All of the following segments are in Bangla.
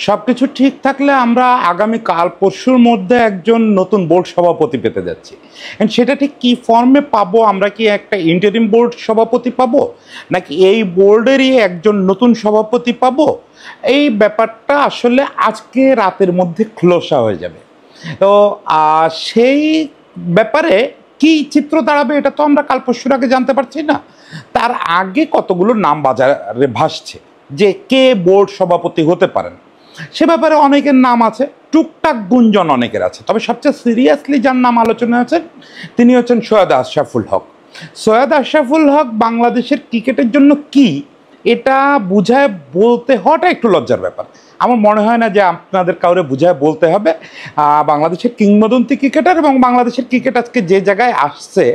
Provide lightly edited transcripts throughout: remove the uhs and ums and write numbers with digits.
সবকিছু ঠিক থাকলে আমরা আগামী কাল পরশুর মধ্যে একজন নতুন বোর্ড সভাপতি পেতে যাচ্ছি। সেটা ঠিক কী ফর্মে পাবো? আমরা কি একটা ইন্টারিম বোর্ড সভাপতি পাবো, নাকি এই বোর্ডেরই একজন নতুন সভাপতি পাবো? এই ব্যাপারটা আসলে আজকে রাতের মধ্যে খোলসা হয়ে যাবে। তো সেই ব্যাপারে কি চিত্র দাঁড়াবে এটা তো আমরা কাল পরশুর আগে জানতে পারছি না। তার আগে কতগুলো নাম বাজারে ভাসছে যে কে বোর্ড সভাপতি হতে পারেন, সে ব্যাপারে অনেকের নাম আছে, টুকটাক গুঞ্জন অনেকের আছে। তবে সবচেয়ে সিরিয়াসলি যার নাম আলোচনা আছেন তিনি হচ্ছেন সৈয়দ আশরাফুল হক। সৈয়দ আশরাফুল হক বাংলাদেশের ক্রিকেটের জন্য কি, এটা বুঝায় বলতে হওয়াটা একটু লজ্জার ব্যাপার। আমার মনে হয় না যে আপনাদের কাউরে বুঝায় বলতে হবে। বাংলাদেশের কিংবদন্তি ক্রিকেটার, এবং বাংলাদেশের ক্রিকেট আজকে যে জায়গায় আসছে,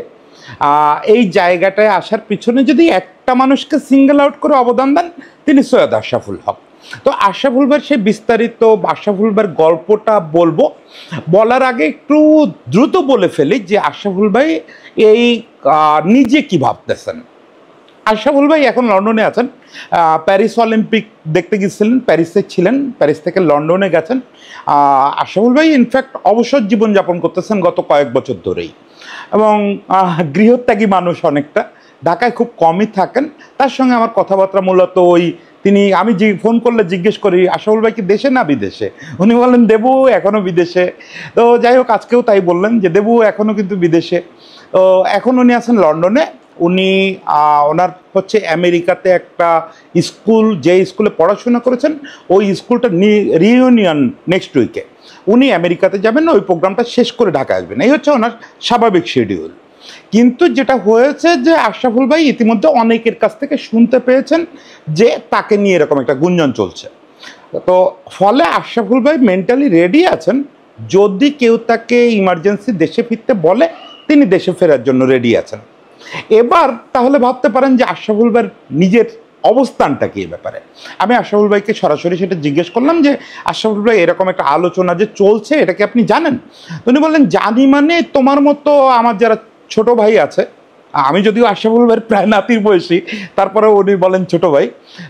এই জায়গাটায় আসার পিছনে যদি একটা মানুষকে সিঙ্গেল আউট করে অবদান দেন তিনি সৈয়দ আশরাফুল হক। তো আশরাফুল ভাইয়ের সেই বিস্তারিত আশরাফুল ভাইয়ের গল্পটা বলবো। বলার আগে একটু দ্রুত বলে ফেলি যে আশরাফুল ভাই এই নিজে কি ভাবতেছেন। আশরাফুল ভাই এখন লন্ডনে আছেন, প্যারিস অলিম্পিক দেখতে গিয়েছিলেন, প্যারিসে ছিলেন, প্যারিস থেকে লন্ডনে গেছেন। আশরাফুল ভাই ইনফ্যাক্ট অবসর জীবনযাপন করতেছেন গত কয়েক বছর ধরেই, এবং গৃহত্যাগী মানুষ অনেকটা, ঢাকায় খুব কমই থাকেন। তার সঙ্গে আমার কথাবার্তা মূলত আমি ফোন করলে জিজ্ঞেস করি আশরাফুল ভাই কি দেশে না বিদেশে, উনি বলেন দেবু এখনও বিদেশে। তো যাই হোক, আজকেও তাই বললেন যে দেবু এখনও কিন্তু বিদেশে। তো এখন উনি আছেন লন্ডনে। উনি ওনার হচ্ছে আমেরিকাতে একটা স্কুল, যে স্কুলে পড়াশোনা করেছেন ওই স্কুলটা রিইউনিয়ন নেক্সট উইকে, উনি আমেরিকাতে যাবেন, ওই প্রোগ্রামটা শেষ করে ঢাকা আসবেন, এই হচ্ছে ওনার স্বাভাবিক শিডিউল। কিন্তু যেটা হয়েছে যে আশরাফুল ভাই ইতিমধ্যে অনেকের কাছ থেকে শুনতে পেয়েছেন যে তাকে নিয়ে এরকম একটা গুঞ্জন চলছে। তো ফলে আশরাফুল ভাই মেন্টালি রেডি আছেন, যদি কেউ তাকে ইমার্জেন্সি দেশে ফিরতে বলে তিনি দেশে ফেরার জন্য রেডি আছেন। এবার তাহলে ভাবতে পারেন যে আশরাফুল ভাইয়ের নিজের অবস্থানটা কি এ ব্যাপারে। আমি আশরাফুল ভাইকে সরাসরি সেটা জিজ্ঞেস করলাম যে আশরাফুল ভাই এরকম একটা আলোচনা যে চলছে এটা কি আপনি জানেন? উনি বললেন জানি মানে তোমার মতো আমার যারা ছোট ভাই আছে, আমি যদিও আশরাফুল ভাইয়ের প্রায় নাতির বয়সী, তারপরে উনি বলেন ছোট ভাই।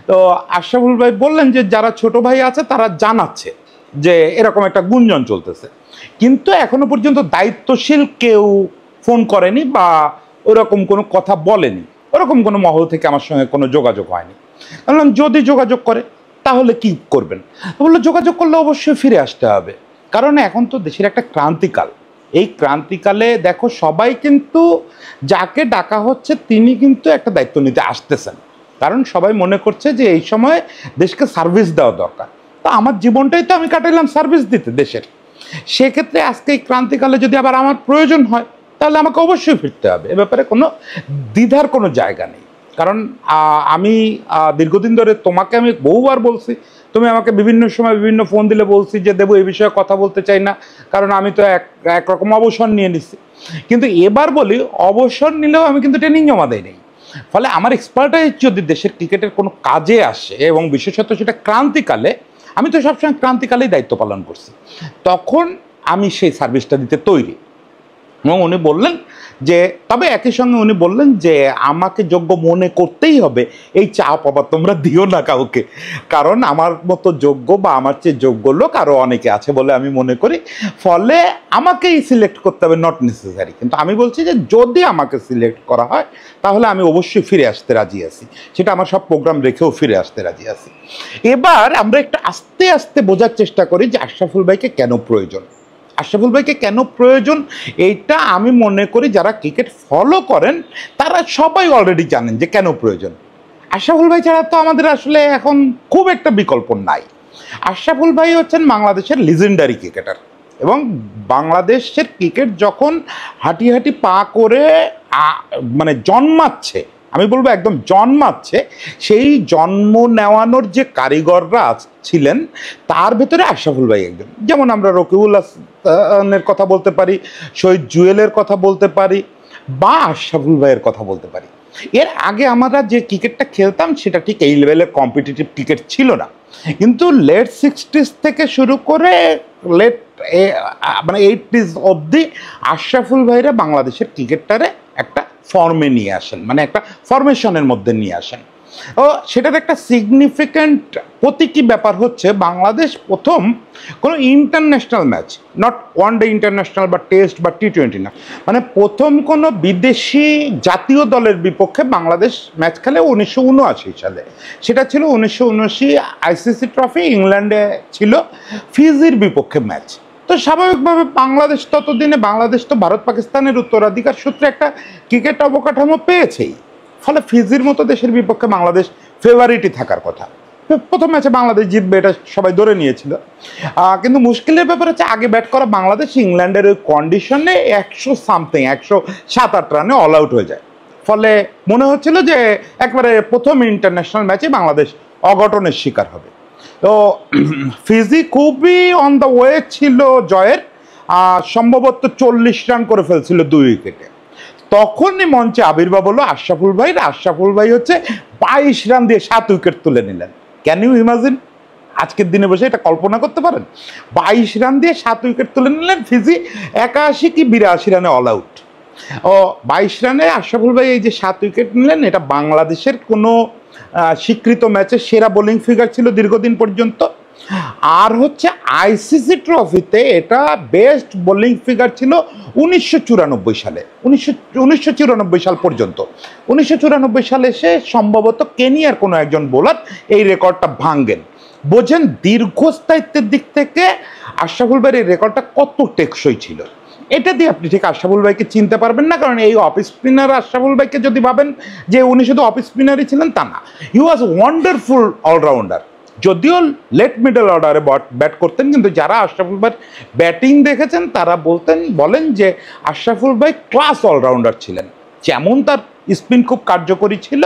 তো আশরাফুল ভাই বললেন যে যারা ছোট ভাই আছে তারা জানাচ্ছে যে এরকম একটা গুঞ্জন চলতেছে, কিন্তু এখনো পর্যন্ত দায়িত্বশীল কেউ ফোন করেনি বা ওরকম কোনো কথা বলেনি, ওরকম কোনো মহল থেকে আমার সঙ্গে কোনো যোগাযোগ হয়নি। বললাম যদি যোগাযোগ করে তাহলে কি করবেন? বললো যোগাযোগ করলে অবশ্যই ফিরে আসতে হবে, কারণ এখন তো দেশের একটা ক্রান্তিকাল। এই ক্রান্তিকালে দেখো সবাই কিন্তু যাকে ডাকা হচ্ছে তিনি কিন্তু একটা দায়িত্ব নিতে আসতেছেন, কারণ সবাই মনে করছে যে এই সময় দেশকে সার্ভিস দেওয়া দরকার। তো আমার জীবনটাই তো আমি কাটাইলাম সার্ভিস দিতে দেশের, সেক্ষেত্রে আজকে এই ক্রান্তিকালে যদি আবার আমার প্রয়োজন হয় তাহলে আমাকে অবশ্যই ফিরতে হবে, এ ব্যাপারে কোনো দ্বিধার কোনো জায়গা নেই। কারণ আমি দীর্ঘদিন ধরে তোমাকে আমি বহুবার বলছি, তুমি আমাকে বিভিন্ন সময় বিভিন্ন ফোন দিলে বলছি যে দেবো এই বিষয়ে কথা বলতে চাই না, কারণ আমি তো একরকম অবসর নিয়ে নিচ্ছি। কিন্তু এবার বলি অবসর নিলেও আমি কিন্তু ট্রেনিং জমা দেই নেই। ফলে আমার এক্সপার্টাইজ যদি দেশের ক্রিকেটের কোনো কাজে আসে, এবং বিশেষত সেটা ক্রান্তিকালে, আমি তো সবসময় ক্রান্তিকালেই দায়িত্ব পালন করছি, তখন আমি সেই সার্ভিসটা দিতে তৈরি। এবং উনি বললেন যে তবে একই সঙ্গে উনি বললেন যে আমাকে যোগ্য মনে করতেই হবে, এই চাপ আবার তোমরা দিও না কাউকে, কারণ আমার মতো যোগ্য বা আমার চেয়ে যোগ্য লোক আরও অনেকে আছে বলে আমি মনে করি, ফলে আমাকেই সিলেক্ট করতে হবে, নট নেসেসারি। কিন্তু আমি বলছি যে যদি আমাকে সিলেক্ট করা হয় তাহলে আমি অবশ্যই ফিরে আসতে রাজি আছি, সেটা আমার সব প্রোগ্রাম রেখেও ফিরে আসতে রাজি আছি। এবার আমরা একটু আস্তে আস্তে বোঝার চেষ্টা করি যে আশরাফুল ভাইকে কেন প্রয়োজন। আশরাফুল ভাইকে কেন প্রয়োজন এইটা আমি মনে করি যারা ক্রিকেট ফলো করেন তারা সবাই অলরেডি জানেন যে কেন প্রয়োজন। আশরাফুল ভাই ছাড়া তো আমাদের আসলে এখন খুব একটা বিকল্প নাই। আশরাফুল ভাই হচ্ছেন বাংলাদেশের লিজেন্ডারি ক্রিকেটার, এবং বাংলাদেশের ক্রিকেট যখন হাঁটি হাঁটি পা করে মানে জন্মাচ্ছে, আমি বলবো একদম জন্মাচ্ছে, সেই জন্ম নেওয়ানোর যে কারিগররা ছিলেন তার ভেতরে আশরাফুল ভাই একজন। যেমন আমরা রকিবুল হাসানের কথা বলতে পারি, শহীদ জুয়েলের কথা বলতে পারি, বা আশরাফুল ভাইয়ের কথা বলতে পারি। এর আগে আমরা যে ক্রিকেটটা খেলতাম সেটা ঠিক এই লেভেলের কম্পিটিটিভ ক্রিকেট ছিল না, কিন্তু লেট 60s থেকে শুরু করে মানে 80s অবধি আশরাফুল ভাইরা বাংলাদেশের ক্রিকেটটারে একটা ফর্মে নিয়ে আসেন, মানে একটা ফরমেশনের মধ্যে নিয়ে আসেন। ও সেটার একটা সিগনিফিক্যান্ট প্রতীকী ব্যাপার হচ্ছে বাংলাদেশ প্রথম কোনো international match, not one day international বা টেস্ট বা টি-20 না, মানে প্রথম কোনো বিদেশি জাতীয় দলের বিপক্ষে বাংলাদেশ ম্যাচ খেলে 1979 সালে। সেটা ছিল 1979 আইসিসি ট্রফি, ইংল্যান্ডে ছিল ফিজির বিপক্ষে ম্যাচ। তো স্বাভাবিকভাবে বাংলাদেশ ততদিনে, বাংলাদেশ তো ভারত পাকিস্তানের উত্তরাধিকার সূত্রে একটা ক্রিকেট অবকাঠামো পেয়েছেই, ফলে ফিজির মতো দেশের বিপক্ষে বাংলাদেশ ফেভারিটই থাকার কথা। প্রথম ম্যাচে বাংলাদেশ জিতবে এটা সবাই ধরে নিয়েছিল, কিন্তু মুশকিলের ব্যাপার হচ্ছে আগে ব্যাট করা বাংলাদেশ ইংল্যান্ডের ওই কন্ডিশনে 107-8 রানে অল আউট হয়ে যায়। ফলে মনে হচ্ছিল যে একবারে প্রথম ইন্টারন্যাশনাল ম্যাচে বাংলাদেশ অঘটনের শিকার হবে। তো ফিজি খুবই অন দ্য ওয়ে ছিল জয়ের, সম্ভবত 40 রান করে ফেলছিল 2 উইকেটে। তখনই মঞ্চে আবির্ভাব হলো আশরাফুল ভাই। আশরাফুল ভাই হচ্ছে 22 রান দিয়ে 7 উইকেট তুলে নিলেন। Can you imagine? আজকের দিনে বসে এটা কল্পনা করতে পারেন? 22 রান দিয়ে 7 উইকেট তুলে নিলেন। ফিজি 81 কি 82 রানে অল আউট। ও 22 রানে আশরাফুল ভাই এই যে 7 উইকেট নিলেন, এটা বাংলাদেশের কোনো স্বীকৃত ম্যাচে সেরা বোলিং ফিগার ছিল দীর্ঘদিন পর্যন্ত। আর হচ্ছে আইসিসি ট্রফিতে এটা বেস্ট বোলিং ফিগার ছিল 1994 সালে, 1994 সাল পর্যন্ত। 1994 সালে এসে সম্ভবত কেনিয়ার কোনো একজন বোলার এই রেকর্ডটা ভাঙেন। বোঝেন দীর্ঘস্থায়িত্বের দিক থেকে আশরাফুল ভাইয়ের এই রেকর্ডটা কত টেকসই ছিল। এটা দিয়ে আপনি ঠিক আশরাফুল ভাইকে চিনতে পারবেন না, কারণ এই অফ স্পিনার আশরাফুল ভাইকে যদি ভাবেন যে উনি শুধু অফ স্পিনারই ছিলেন তা না, হি ওয়াজ ওয়ান্ডারফুল অলরাউন্ডার। যদিও লেট মিডল অর্ডারে ব্যাট করতেন, কিন্তু যারা আশরাফুল ভাইয়ের ব্যাটিং দেখেছেন তারা বলেন যে আশরাফুল ভাই ক্লাস অলরাউন্ডার ছিলেন। যেমন তার স্পিন খুব কার্যকরী ছিল,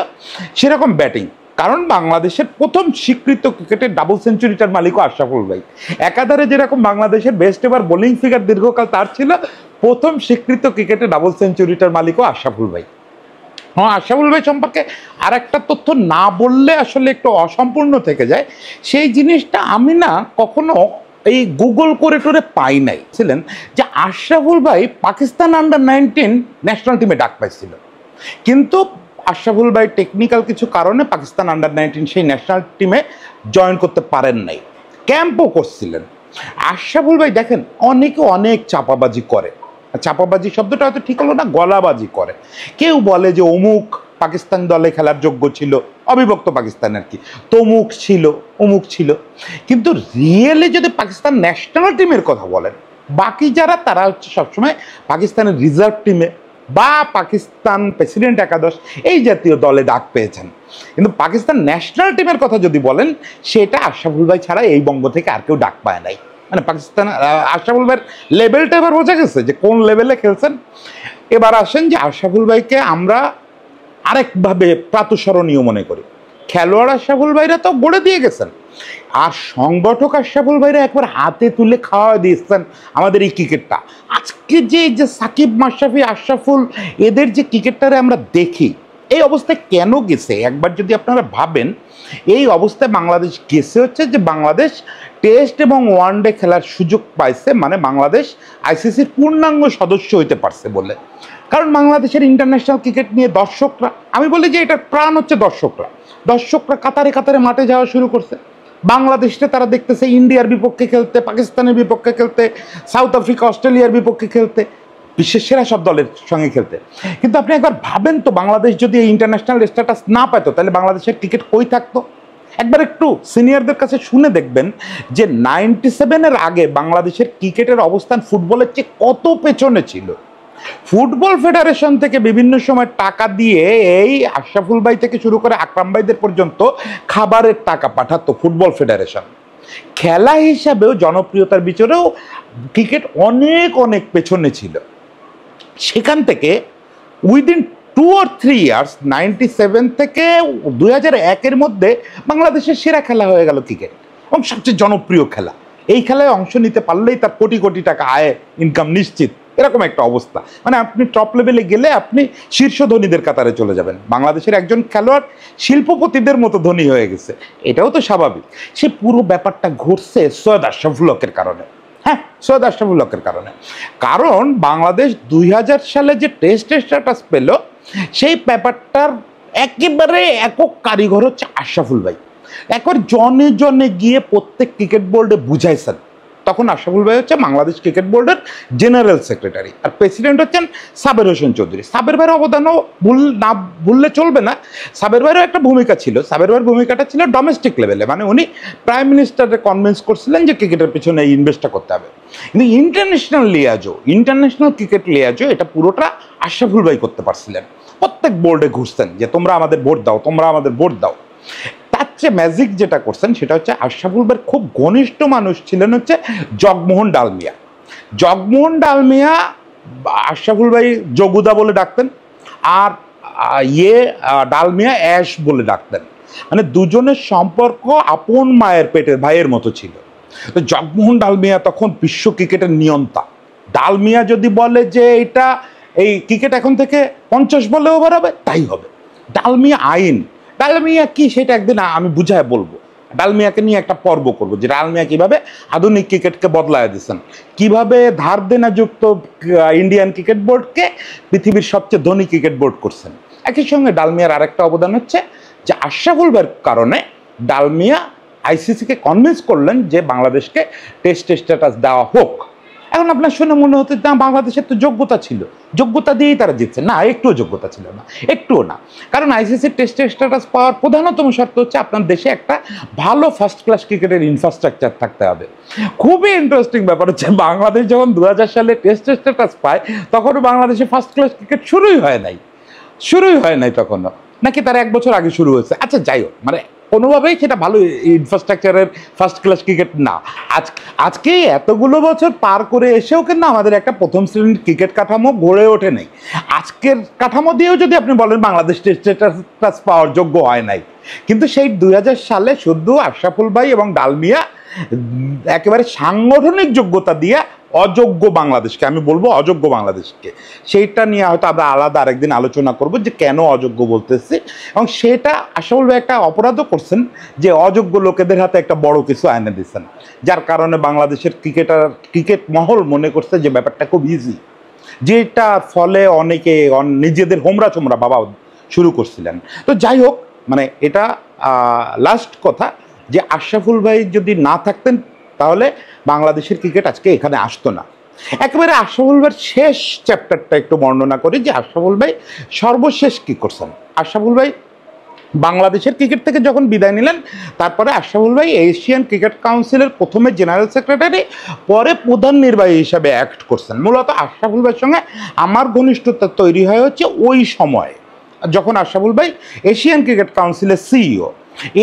সেরকম ব্যাটিং। কারণ বাংলাদেশের প্রথম স্বীকৃত ক্রিকেটে ডাবল সেঞ্চুরিটার মালিকও আশরাফুল ভাই। একাধারে যেরকম বাংলাদেশের বেস্ট এভার বোলিং ফিগার দীর্ঘকাল তার ছিল, প্রথম স্বীকৃত ক্রিকেটে ডাবল সেঞ্চুরিটার মালিকও আশরাফুল ভাই। হ্যাঁ, আশরাফুল ভাই সম্পর্কে আর একটা তথ্য না বললে আসলে একটু অসম্পূর্ণ থেকে যায়। সেই জিনিসটা আমি না কখনো এই গুগল করে টোরে পাই নাই, ছিলেন যে আশরাফুল ভাই পাকিস্তান আন্ডার-19 ন্যাশনাল টিমে ডাক পাইছিল, কিন্তু আশরাফুল ভাই টেকনিক্যাল কিছু কারণে পাকিস্তান আন্ডার-19 সেই ন্যাশনাল টিমে জয়েন করতে পারেন নাই, ক্যাম্পও করছিলেন। আশরাফুল ভাই দেখেন অনেকে অনেক চাপাবাজি করে, চাপাবাজি শব্দটা হয়তো ঠিক হলো না, গলাবাজি করে। কেউ বলে যে অমুক পাকিস্তান দলে খেলার যোগ্য ছিল, অবিভক্ত পাকিস্তান আর কি, তমুক ছিল, অমুক ছিল। কিন্তু রিয়েলি যদি পাকিস্তান ন্যাশনাল টিমের কথা বলেন, বাকি যারা তারা হচ্ছে সবসময় পাকিস্তানের রিজার্ভ টিমে বা পাকিস্তান প্রেসিডেন্ট একাদশ এই জাতীয় দলে ডাক পেয়েছেন। কিন্তু পাকিস্তান ন্যাশনাল টিমের কথা যদি বলেন, সেটা আশরাফুল ভাই ছাড়া এই বঙ্গ থেকে আর কেউ ডাক পায় নাই। মানে পাকিস্তান আশরাফুল ভাইয়ের লেভেলটা এবার বোঝা গেছে যে কোন লেভেলে খেলছেন। এবার আসেন যে আশরাফুল ভাইকে আমরা আরেকভাবে প্রাতঃস্মরণীয় মনে করি। খেলোয়াড় আশরাফুল ভাইরা তো গড়ে দিয়ে গেছেন, আর সংগঠক আশরাফুল ভাইরা একবার হাতে তুলে খাওয়া দিয়েছেন আমাদের এই ক্রিকেটটা। আজকে যে সাকিব, মাশরাফি, আশরাফুল এদের যে ক্রিকেটটারে আমরা দেখি, এই অবস্থায় কেন গেছে একবার যদি আপনারা ভাবেন, এই অবস্থায় বাংলাদেশ গেছে হচ্ছে যে বাংলাদেশ টেস্ট এবং ওয়ানডে খেলার সুযোগ পাইছে, মানে বাংলাদেশ আইসিসির পূর্ণাঙ্গ সদস্য হইতে পারছে বলে। কারণ বাংলাদেশের ইন্টারন্যাশনাল ক্রিকেট নিয়ে দর্শকরা, আমি বলি যে এটার প্রাণ হচ্ছে দর্শকরা কাতারে কাতারে মাঠে যাওয়া শুরু করছে। বাংলাদেশে তারা দেখতেছে ইন্ডিয়ার বিপক্ষে খেলতে, পাকিস্তানের বিপক্ষে খেলতে, সাউথ আফ্রিকা, অস্ট্রেলিয়ার বিপক্ষে খেলতে, বিশ্বের সেরা সব দলের সঙ্গে খেলতে। কিন্তু আপনি একবার ভাবেন তো, বাংলাদেশ যদি এই ইন্টারন্যাশনাল স্ট্যাটাস না পেত, তাহলে বাংলাদেশের ক্রিকেট কই থাকতো? একবার একটু সিনিয়রদের কাছে শুনে দেখবেন যে 97-এর আগে বাংলাদেশের ক্রিকেটের অবস্থান ফুটবলের চেয়ে কত পেছনে ছিল। ফুটবল ফেডারেশন থেকে বিভিন্ন সময় টাকা দিয়ে এই আশরাফুল ভাই থেকে শুরু করে আকরাম ভাইদের পর্যন্ত খাবারের টাকা পাঠাতো ফুটবল ফেডারেশন। খেলা হিসাবেও জনপ্রিয়তার বিচারেও ক্রিকেট অনেক অনেক পেছনে ছিল। সেখান থেকে উইদিন 2 or 3 ইয়ার্স, 97 থেকে 2001-এর মধ্যে বাংলাদেশের সেরা খেলা হয়ে গেল ক্রিকেট, এবং সবচেয়ে জনপ্রিয় খেলা। এই খেলায় অংশ নিতে পারলেই তার কোটি কোটি টাকা আয় ইনকাম নিশ্চিত, এরকম একটা অবস্থা। মানে আপনি টপ লেভেলে গেলে আপনি শীর্ষ ধনীদের কাতারে চলে যাবেন। বাংলাদেশের একজন খেলোয়াড় শিল্পপতিদের মতো ধনী হয়ে গেছে, এটাও তো স্বাভাবিক। সে পুরো ব্যাপারটা ঘটছে সৈয়দ আশরাফুল হকের কারণে। হ্যাঁ, সৈয়দ আশরাফুল হকের কারণে। কারণ বাংলাদেশ 2000 সালে যে টেস্ট স্ট্যাটাস পেল, সেই ব্যাপারটার একেবারে একক কারিগর হচ্ছে আশরাফুল ভাই। একবার জনে জনে গিয়ে প্রত্যেক ক্রিকেট বোর্ডে বুঝাইছেন। তখন আশরাফুল ভাই হচ্ছে বাংলাদেশ ক্রিকেট বোর্ডের জেনারেল সেক্রেটারি, আর প্রেসিডেন্ট হচ্ছেন সাবের হোসেন চৌধুরী। সাবের ভাইয়ের অবদানও ভুললে চলবে না। সাবের ভাইয়েরও একটা ভূমিকা ছিল। সাবের ভাইয়ের ভূমিকাটা ছিল ডোমেস্টিক লেভেলে, মানে উনি প্রাইম মিনিস্টারকে কনভিন্স করছিলেন যে ক্রিকেটের পিছনে এই ইনভেস্টটা করতে হবে। কিন্তু ইন্টারন্যাশনাল ক্রিকেট লিয়াজো এটা পুরোটা আশরাফুল ভাই করতে পারছিলেন। প্রত্যেক বোর্ডে ঘুরছেন যে তোমরা আমাদের ভোট দাও, তোমরা আমাদের ভোট দাও। তার চেয়ে ম্যাজিক যেটা করছেন সেটা হচ্ছে আশরাফুল ভাইয়ের খুব ঘনিষ্ঠ মানুষ ছিলেন হচ্ছে জগমোহন ডালমিয়া। জগমোহন ডালমিয়া আশরাফুল ভাই জগুদা বলে ডাকতেন, আর ডালমিয়া অ্যাশ বলে ডাকতেন। মানে দুজনের সম্পর্ক আপন মায়ের পেটের ভাইয়ের মতো ছিল। তো জগমোহন ডালমিয়া তখন বিশ্ব ক্রিকেটের নিয়ন্তা। ডালমিয়া যদি বলে যে এটা এই ক্রিকেট এখন থেকে 50 বলে ওভার হবে, তাই হবে। ডালমিয়া আইন, ডালমিয়া কি সেটা একদিন আমি বুঝায় বলবো। ডালমিয়াকে নিয়ে একটা পর্ব করবো যে ডালমিয়া কিভাবে আধুনিক ক্রিকেটকে বদলায় দিচ্ছেন, কিভাবে ধার দেনা যুক্ত ইন্ডিয়ান ক্রিকেট বোর্ডকে পৃথিবীর সবচেয়ে ধনী ক্রিকেট বোর্ড করছেন। একই সঙ্গে ডালমিয়ার আরেকটা অবদান হচ্ছে যে আশরাফুল ভাইয়ের কারণে ডালমিয়া আইসিসিকে কনভিন্স করলেন যে বাংলাদেশকে টেস্ট স্ট্যাটাস দেওয়া হোক। এখন আপনার শুনে মনে হতো না বাংলাদেশের তো যোগ্যতা ছিল, যোগ্যতা দিয়েই তারা জিতছে। না, একটুও যোগ্যতা ছিল না, একটুও না। কারণ আইসিসির টেস্টের স্ট্যাটাস পাওয়ার প্রধানতম শর্ত হচ্ছে আপনার দেশে একটা ভালো ফার্স্ট ক্লাস ক্রিকেটের ইনফ্রাস্ট্রাকচার থাকতে হবে। খুবই ইন্টারেস্টিং ব্যাপার হচ্ছে বাংলাদেশ যখন 2000 সালে টেস্টের স্ট্যাটাস পায় তখনও বাংলাদেশে ফার্স্ট ক্লাস ক্রিকেট শুরুই হয় নাই তখনও, নাকি তার 1 বছর আগে শুরু হয়েছে। আচ্ছা যাই হোক, মানে কোনোভাবেই সেটা ভালো ইনফ্রাস্ট্রাকচারের ফার্স্ট ক্লাস ক্রিকেট না। আজকে এতগুলো বছর পার করে এসেও কিন্তু আমাদের একটা প্রথম শ্রেণীর ক্রিকেট কাঠামো গড়ে ওঠে নাই। আজকের কাঠামো দিয়েও যদি আপনি বলেন বাংলাদেশ টেস্ট স্ট্যাটাস পাওয়ার যোগ্য হয় নাই, কিন্তু সেই 2000 সালে শুধু আশরাফুল ভাই এবং ডালমিয়া একেবারে সাংগঠনিক যোগ্যতা দিয়ে অযোগ্য বাংলাদেশকে, আমি বলবো অযোগ্য বাংলাদেশকে, সেইটা নিয়ে হয়তো আমরা আলাদা আরেকদিন আলোচনা করব যে কেন অযোগ্য বলতেছি। এবং সেটা আশরাফুল ভাই একটা অপরাধও করছেন যে অযোগ্য লোকেদের হাতে একটা বড় কিছু এনে দিচ্ছেন, যার কারণে বাংলাদেশের ক্রিকেট মহল মনে করছে যে ব্যাপারটা খুব ইজি, যেটার ফলে অনেকে নিজেদের হোমরা চোমরা বাবা শুরু করছিলেন। তো যাই হোক, মানে এটা লাস্ট কথা যে আশরাফুল ভাই যদি না থাকতেন তাহলে বাংলাদেশের ক্রিকেট আজকে এখানে আসতো না। একেবারে আশরাফুল ভাইয়ের শেষ চ্যাপ্টারটা একটু বর্ণনা করি যে আশরাফুল ভাই সর্বশেষ কি করছেন। আশরাফুল ভাই বাংলাদেশের ক্রিকেট থেকে যখন বিদায় নিলেন, তারপরে আশরাফুল ভাই এশিয়ান ক্রিকেট কাউন্সিলের প্রথমে জেনারেল সেক্রেটারি, পরে প্রধান নির্বাহী হিসাবে অ্যাক্ট করছেন। মূলত আশরাফুল ভাইয়ের সঙ্গে আমার ঘনিষ্ঠতা তৈরি হয় হচ্ছে ওই সময় যখন আশরাফুল ভাই এশিয়ান ক্রিকেট কাউন্সিলের সিইও।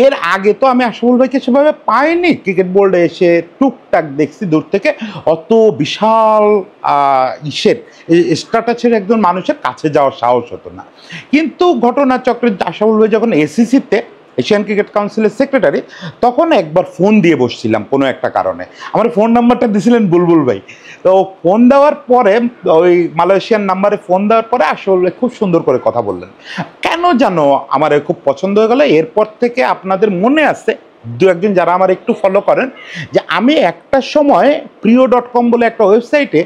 এর আগে তো আমি আশরাফুল ভাইকে সেভাবে পাইনি, ক্রিকেট বোর্ডে এসে টুকটাক দেখছি দূর থেকে, অত বিশাল স্ট্যাটাসের একজন মানুষের কাছে যাওয়ার সাহস হতো না। কিন্তু ঘটনাচক্রে আশরাফুল ভাই যখন এসিসিতে এশিয়ান ক্রিকেট কাউন্সিলের সেক্রেটারি, তখন একবার ফোন দিয়ে বসছিলাম কোনো একটা কারণে। আমার ফোন নাম্বারটা দিয়েছিলেন বুলবুল ভাই। তো ফোন দেওয়ার পরে, ওই মালয়েশিয়ান নাম্বারে ফোন দেওয়ার পরে আসলে খুব সুন্দর করে কথা বললেন, কেন জানো আমার খুব পছন্দ হয়ে গেল। এরপর থেকে আপনাদের মনে আছে দু একজন যারা আমার একটু ফলো করেন যে আমি একটা সময় প্রিয়.com বলে একটা ওয়েবসাইটে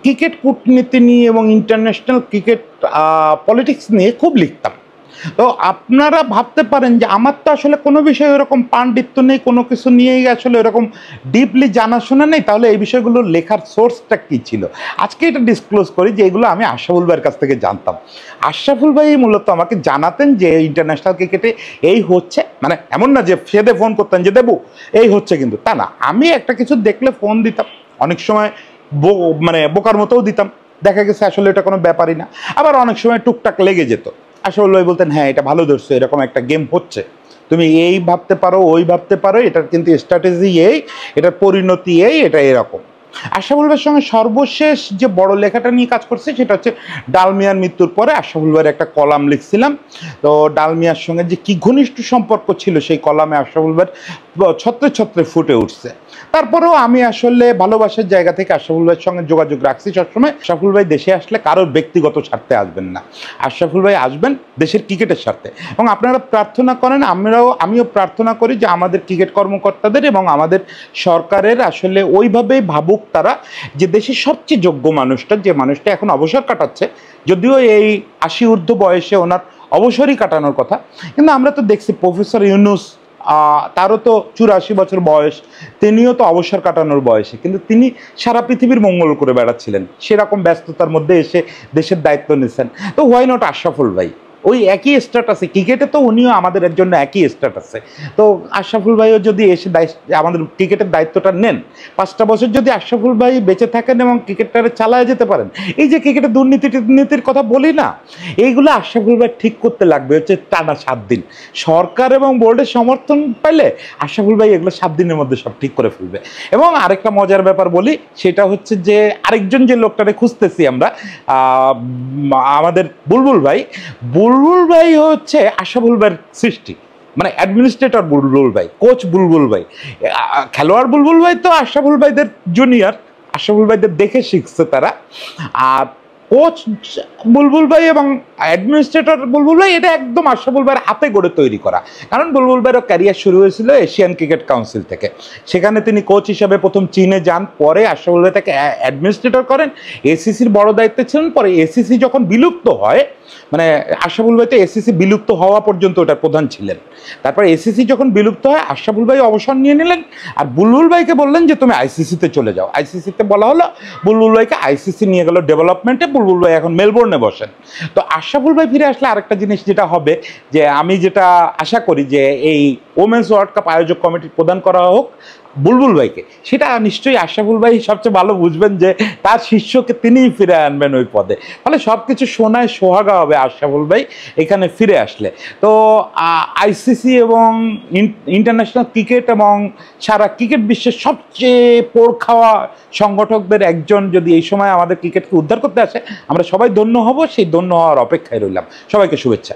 ক্রিকেট কূটনীতি নিয়ে এবং ইন্টারন্যাশনাল ক্রিকেট পলিটিক্স নিয়ে খুব লিখতাম। তো আপনারা ভাবতে পারেন যে আমার তো আসলে কোনো বিষয়ে এরকম পাণ্ডিত্য নেই, কোনো কিছু নিয়েই আসলে এরকম ডিপলি জানাশোনা নেই, তাহলে এই বিষয়গুলো লেখার সোর্সটা কী ছিল। আজকে এটা ডিসক্লোজ করি যে এগুলো আমি আশরাফুল ভাইয়ের কাছ থেকে জানতাম। আশরাফুল ভাই মূলত আমাকে জানাতেন যে ইন্টারন্যাশনাল ক্রিকেটে এই হচ্ছে, মানে এমন না যে ফেদে ফোন করতেন যে দেবু এই হচ্ছে, কিন্তু তা না, আমি একটা কিছু দেখলে ফোন দিতাম, অনেক সময় মানে বোকার মতোও দিতাম, দেখা গেছে আসলে এটা কোনো ব্যাপারই না। আবার অনেক সময় টুকটাক লেগে যেত। আশরাফুল ভাই বলতেন হ্যাঁ এটা ভালো ধরছো, এরকম একটা গেম হচ্ছে, তুমি এই ভাবতে পারো ওই ভাবতে পারো, এটার কিন্তু স্ট্র্যাটেজি এই, এটার পরিণতি এই, এটা এরকম। আশরাফুল ভাইয়ের সঙ্গে সর্বশেষ যে বড় লেখাটা নিয়ে কাজ করছে সেটা হচ্ছে ডালমিয়ার মৃত্যুর পরে আশরাফুল ভাইয়ের একটা কলাম লিখছিলাম। তো ডালমিয়ার সঙ্গে যে কি ঘনিষ্ঠ সম্পর্ক ছিল সেই কলামে আশরাফুল ভাইয়ের ছত্রে ছত্রে ফুটে উঠছে। তারপরেও আমি আসলে ভালোবাসার জায়গা থেকে আশরাফুল ভাইয়ের সঙ্গে যোগাযোগ রাখছি সবসময়। আশরাফুল ভাই দেশে আসলে কারোর ব্যক্তিগত স্বার্থে আসবেন না, আশরাফুল ভাই আসবেন দেশের ক্রিকেটের স্বার্থে। এবং আপনারা প্রার্থনা করেন, আমিও প্রার্থনা করি যে আমাদের ক্রিকেট কর্মকর্তাদের এবং আমাদের সরকারের আসলে ওইভাবেই ভাবুক তারা যে দেশের সবচেয়ে যোগ্য মানুষটা, যে মানুষটা এখন অবসর কাটাচ্ছে, যদিও এই 80 ঊর্ধ্ব বয়সে ওনার অবসরই কাটানোর কথা। কিন্তু আমরা তো দেখছি প্রফেসর ইউনূস, তারও তো 84 বছর বয়স, তিনিও তো অবসর কাটানোর বয়সে, কিন্তু তিনি সারা পৃথিবীর মঙ্গল করে বেড়াচ্ছিলেন, সেরকম ব্যস্ততার মধ্যে এসে দেশের দায়িত্ব নিচ্ছেন। তো হোয়াই নট আশরাফুল ভাই, ওই একই স্ট্যাটাসে, ক্রিকেটে তো উনিও আমাদের জন্য একই স্ট্যাটাসে। তো আশরাফুল ভাইও যদি এসে আমাদের ক্রিকেটের দায়িত্বটা নেন, 5টা বছর যদি আশরাফুল ভাই বেঁচে থাকেন এবং ক্রিকেটটারে চালায় যেতে পারেন, এই যে ক্রিকেটের দুর্নীতির কথা বলি না, এইগুলো আশরাফুল ভাই ঠিক করতে লাগবে হচ্ছে টানা 7 দিন। সরকার এবং বোর্ডের সমর্থন পাইলে আশরাফুল ভাই এগুলো 7 দিনের মধ্যে সব ঠিক করে ফেলবে। এবং আরেকটা মজার ব্যাপার বলি, সেটা হচ্ছে যে আরেকজন যে লোকটারে খুঁজতেছি আমরা, আমাদের বুলবুল ভাই, বুলবুল ভাই হচ্ছে আশরাফুল ভাইয়ের সৃষ্টি, মানে অ্যাডমিনিস্ট্রেটর বুলবুল ভাই, কোচ বুলবুল ভাই। খেলোয়াড় বুলবুল ভাই তো আশরাফুল ভাইদের জুনিয়র, আশরাফুল ভাইদের দেখে শিখছে তারা। আর কোচ বুলবুল ভাই এবং অ্যাডমিনিস্ট্রেটর বুলবুল ভাই, এটা একদম আশরাফুল ভাইয়ের হাতে গড়ে তৈরি করা। কারণ বুলবুল ভাইয়েরও ক্যারিয়ার শুরু হয়েছিল এশিয়ান ক্রিকেট কাউন্সিল থেকে, সেখানে তিনি কোচ হিসাবে প্রথম চীনে যান, পরে আশরাফুল ভাই তাকে অ্যাডমিনিস্ট্রেটর করেন, এসিসির বড় দায়িত্বে ছিলেন। পরে এসিসি যখন বিলুপ্ত হয়, মানে আশরাফুল ভাই তো এসিসি বিলুপ্ত হওয়া পর্যন্ত ওটার প্রধান ছিলেন, তারপর এসিসি যখন বিলুপ্ত হয় আশরাফুল ভাই অবসর নিয়ে নিলেন, আর বুলবুল ভাইকে বললেন যে তুমি আইসিসিতে চলে যাও। আইসিসিতে বলা হলো, বুলবুল ভাইকে আইসিসি নিয়ে গেল ডেভেলপমেন্টে, বুলবুল ভাই এখন মেলবোর্নে বসেন। তো আশরাফুল ভাই ফিরে আসলে আরেকটা জিনিস যেটা হবে, যে আমি যেটা আশা করি যে এই ওমেন্স ওয়ার্ল্ড কাপ আয়োজক কমিটির প্রদান করা হোক বুলবুল ভাইকে, সেটা নিশ্চয়ই আশরাফুল ভাই সবচেয়ে ভালো বুঝবেন যে তার শিষ্যকে তিনিই ফিরে আনবেন ওই পদে, ফলে সব কিছু সোনায় সোহাগা হবে আশরাফুল ভাই এখানে ফিরে আসলে। তো আইসিসি এবং ইন্টারন্যাশনাল ক্রিকেট এবং সারা ক্রিকেট বিশ্বের সবচেয়ে পোড় খাওয়া সংগঠকদের একজন যদি এই সময় আমাদের ক্রিকেটকে উদ্ধার করতে আসে, আমরা সবাই ধন্য হব, সেই ধন্য হওয়ার অপেক্ষায় রইলাম। সবাইকে শুভেচ্ছা।